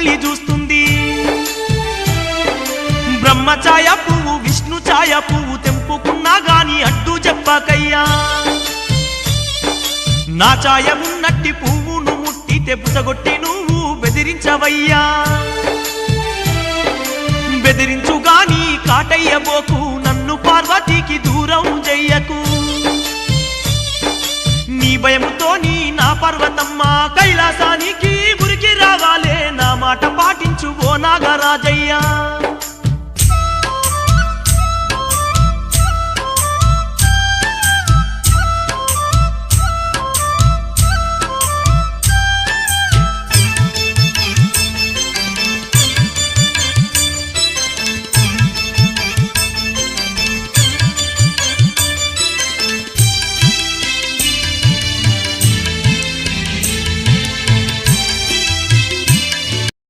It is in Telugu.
తల్లి చూస్తుంది. బ్రహ్మఛాయ పువ్వు విష్ణు ఛాయ పువ్వు తెంపుకున్నా గాని అడ్డు చెప్పకయ్యా. నా ఛాయ ఉన్నట్టి పువ్వును ముట్టితే బుసగొట్టి నువ్వు బెదిరించవయ్యా. బెదిరించుగాని కాటయ్యబోకు, నన్ను పార్వతీకి దూరం చెయ్యకు. నీ భయముతో నా పర్వతమ్మ కైలాసానికి ఉరికి రావాలి.